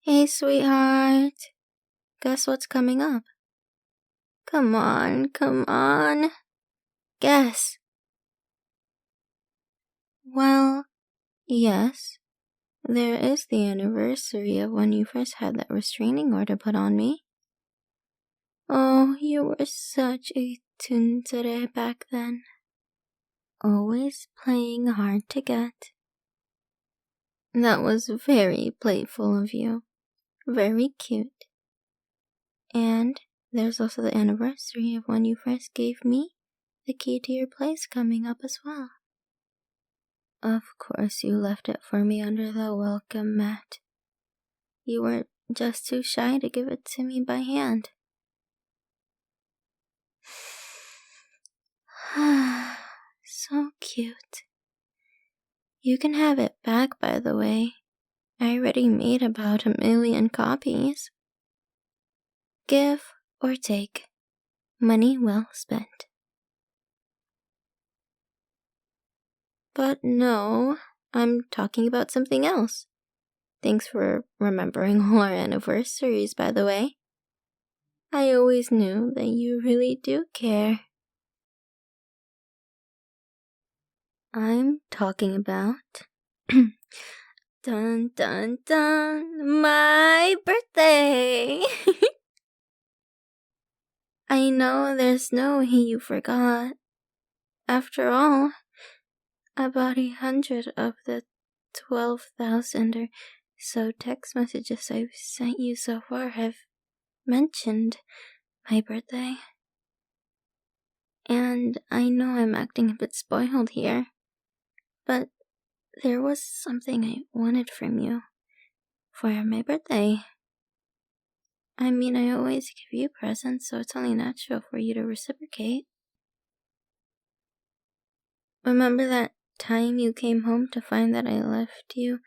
Hey, sweetheart. Guess what's coming up? Come on. Guess. Well, yes. There is the anniversary of when you first had that restraining order put on me. Oh, you were such a tsundere back then. Always playing hard to get. That was very playful of you. Very cute. And there's also the anniversary of when you first gave me the key to your place coming up as well. Of course you left it for me under the welcome mat. You were just too shy to give it to me by hand. So cute. You can have it back, by the way. I already made about 1 million copies. Give or take. Money well spent. But no, I'm talking about something else. Thanks for remembering all our anniversaries, by the way. I always knew that you really do care. I'm talking about... dun dun dun, my birthday! I know there's no way you forgot. After all, about 100 of the 12,000 or so text messages I've sent you so far have mentioned my birthday. And I know I'm acting a bit spoiled here, but there was something I wanted from you for my birthday. I mean, I always give you presents, so it's only natural for you to reciprocate. Remember that time you came home to find that I left you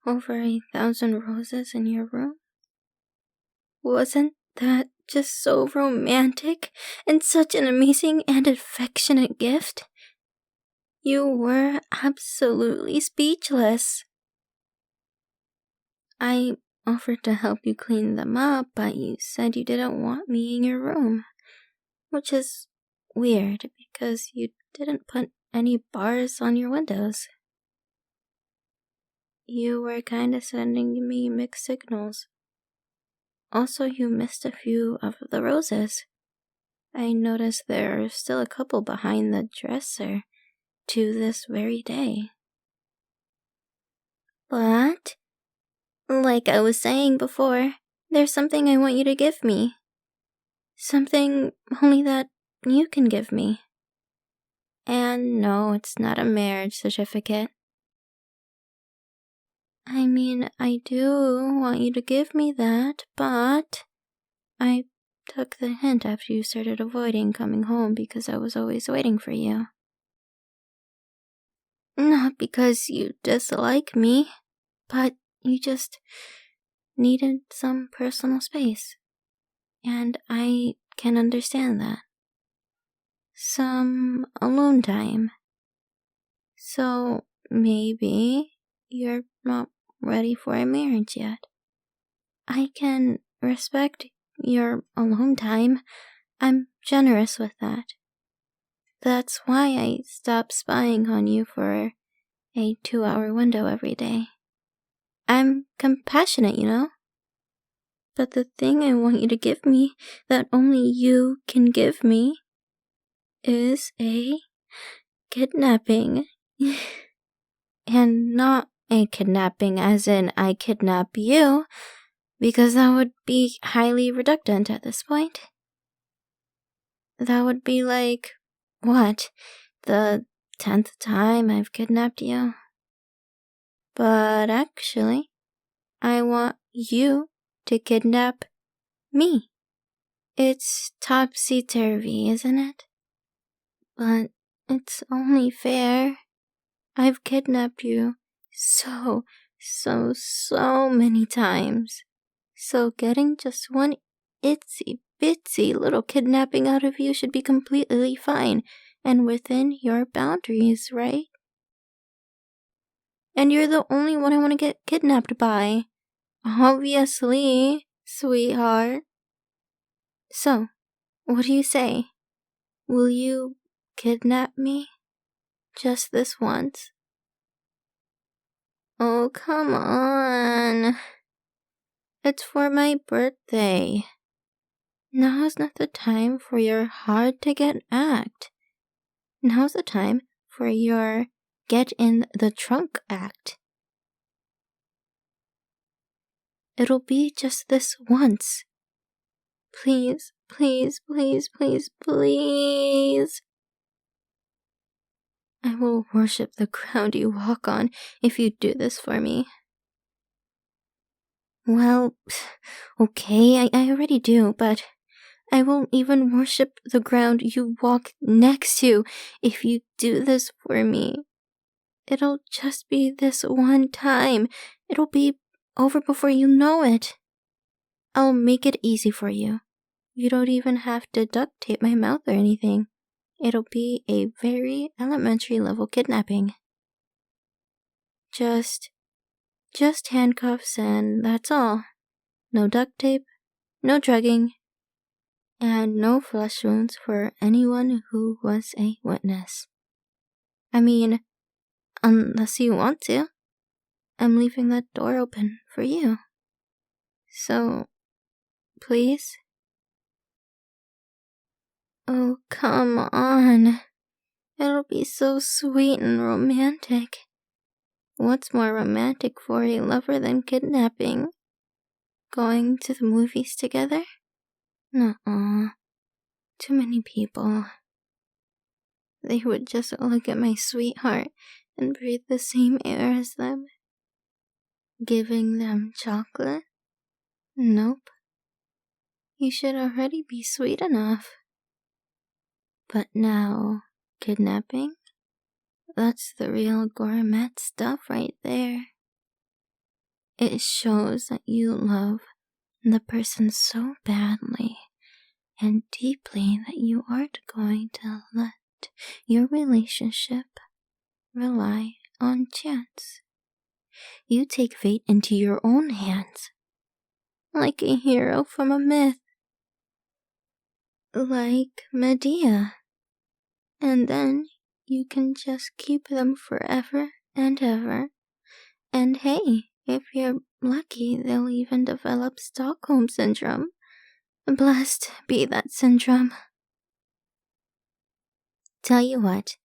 over 1,000 roses in your room? Wasn't that just so romantic and such an amazing and affectionate gift? You were absolutely speechless. I offered to help you clean them up, but you said you didn't want me in your room, which is weird because you didn't put any bars on your windows. You were kinda sending me mixed signals. Also, you missed a few of the roses. I noticed there are still a couple behind the dresser to this very day. But, like I was saying before, there's something I want you to give me. Something only that you can give me. And no, it's not a marriage certificate. I mean, I do want you to give me that, but I took the hint after you started avoiding coming home because I was always waiting for you. Not because you dislike me, but you just needed some personal space. And I can understand that. Some alone time. So maybe you're not ready for a marriage yet. I can respect your alone time. I'm generous with that. That's why I stopped spying on you for a 2-hour window every day. I'm compassionate, you know? But the thing I want you to give me that only you can give me is a kidnapping. And not a kidnapping as in I kidnap you, because that would be highly redundant at this point. That would be like, what, the 10th time I've kidnapped you? But actually, I want you to kidnap me. It's topsy-turvy, isn't it? But it's only fair. I've kidnapped you so many times. So getting just one itsy-bitsy little kidnapping out of you should be completely fine and within your boundaries, right? And you're the only one I want to get kidnapped by. Obviously, sweetheart. So, what do you say? Will you kidnap me? Just this once? Oh, come on. It's for my birthday. Now's not the time for your hard-to-get act. Now's the time for your get-in-the-trunk act. It'll be just this once. Please, please, please, please, please. I will worship the ground you walk on if you do this for me. Well, okay, I already do, but I won't even worship the ground you walk next to if you do this for me. It'll just be this one time. It'll be over before you know it. I'll make it easy for you. You don't even have to duct tape my mouth or anything. It'll be a very elementary level kidnapping. Just handcuffs and that's all. No duct tape, no drugging, and no flesh wounds for anyone who was a witness. I mean, unless you want to. I'm leaving that door open for you. So, please? Oh, come on. It'll be so sweet and romantic. What's more romantic for a lover than kidnapping? Going to the movies together? Nuh-uh. Too many people. They would just look at my sweetheart and breathe the same air as them. Giving them chocolate? Nope. You should already be sweet enough. But now, kidnapping? That's the real gourmet stuff right there. It shows that you love the person so badly and deeply that you aren't going to let your relationship rely on chance. You take fate into your own hands, like a hero from a myth, like Medea. And then you can just keep them forever and ever. And hey, if you're lucky, they'll even develop Stockholm Syndrome. Blessed be that syndrome. Tell you what,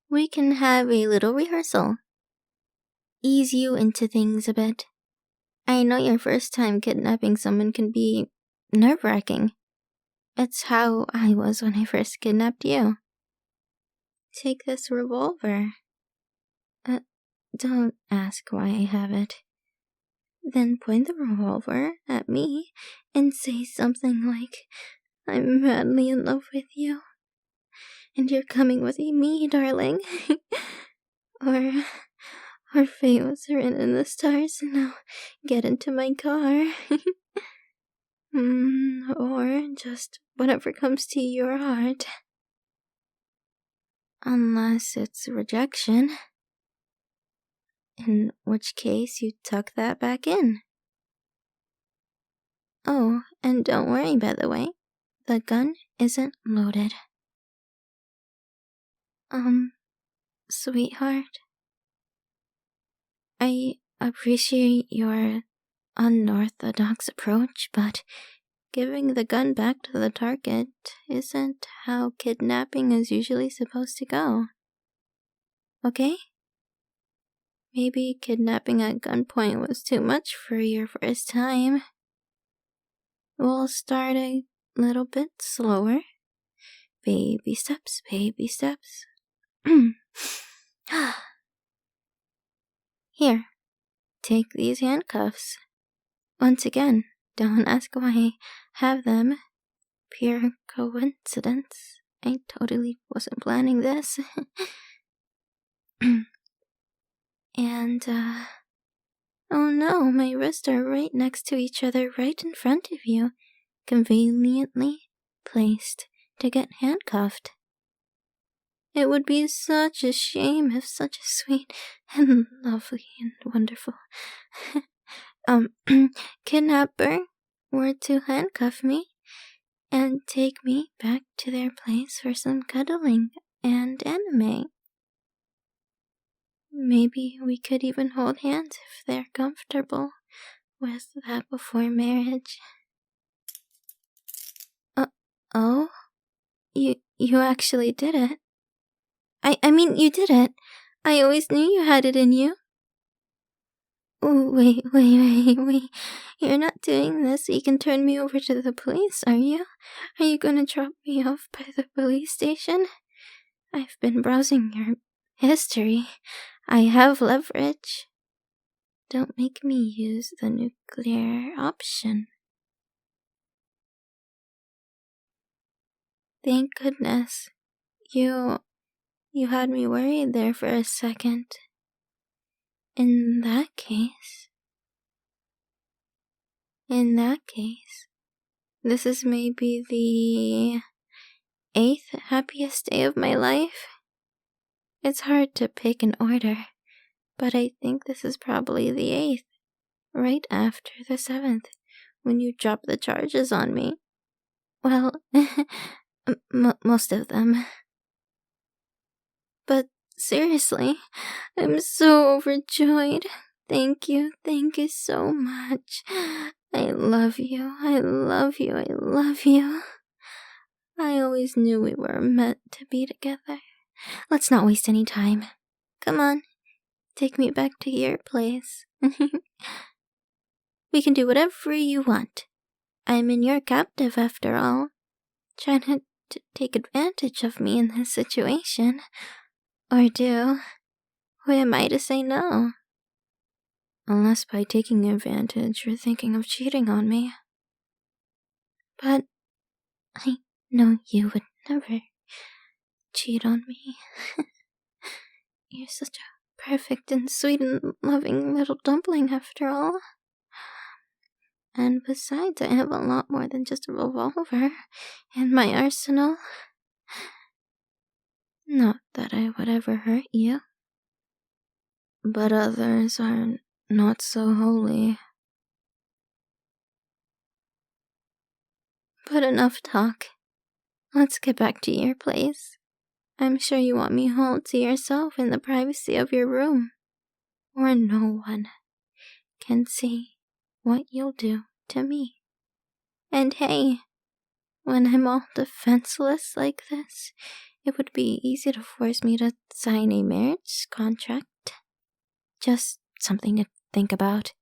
we can have a little rehearsal. Ease you into things a bit. I know your first time kidnapping someone can be nerve-wracking. It's how I was when I first kidnapped you. Take this revolver. Don't ask why I have it. Then point the revolver at me and say something like, I'm madly in love with you. And you're coming with me, darling. Or our fate was written in the stars, now get into my car. Or just whatever comes to your heart. Unless it's rejection. In which case you tuck that back in. Oh, and don't worry, by the way. The gun isn't loaded. Sweetheart. I appreciate your unorthodox approach, but giving the gun back to the target isn't how kidnapping is usually supposed to go. Okay? Maybe kidnapping at gunpoint was too much for your first time. We'll start a little bit slower. Baby steps, baby steps. Here, take these handcuffs. Once again, don't ask why I have them. Pure coincidence. I totally wasn't planning this. And, oh no, my wrists are right next to each other, right in front of you, conveniently placed to get handcuffed. It would be such a shame if such a sweet and lovely and wonderful kidnapper were to handcuff me and take me back to their place for some cuddling and anime. Maybe we could even hold hands if they're comfortable with that before marriage. Oh? You actually did it. I mean, you did it. I always knew you had it in you. Oh, wait. You're not doing this so you can turn me over to the police, are you? Are you gonna drop me off by the police station? I've been browsing your history. I have leverage. Don't make me use the nuclear option. Thank goodness. You had me worried there for a second. In that case, this is maybe the 8th happiest day of my life. It's hard to pick an order, but I think this is probably the 8th, right after the 7th, when you dropped the charges on me. Well, most of them. But seriously, I'm so overjoyed. Thank you so much. I love you. I always knew we were meant to be together. Let's not waste any time. Come on, take me back to your place. We can do whatever you want. I'm in your captive after all. Try not to take advantage of me in this situation. Or do. Who am I to say no? Unless by taking advantage you're thinking of cheating on me. But I know you would never cheat on me. You're such a perfect and sweet and loving little dumpling after all. And besides, I have a lot more than just a revolver in my arsenal. Not that I would ever hurt you. But others are not so holy. But enough talk. Let's get back to your place. I'm sure you want me home to yourself in the privacy of your room, where no one can see what you'll do to me. And hey, when I'm all defenseless like this, it would be easy to force me to sign a marriage contract. Just something to think about.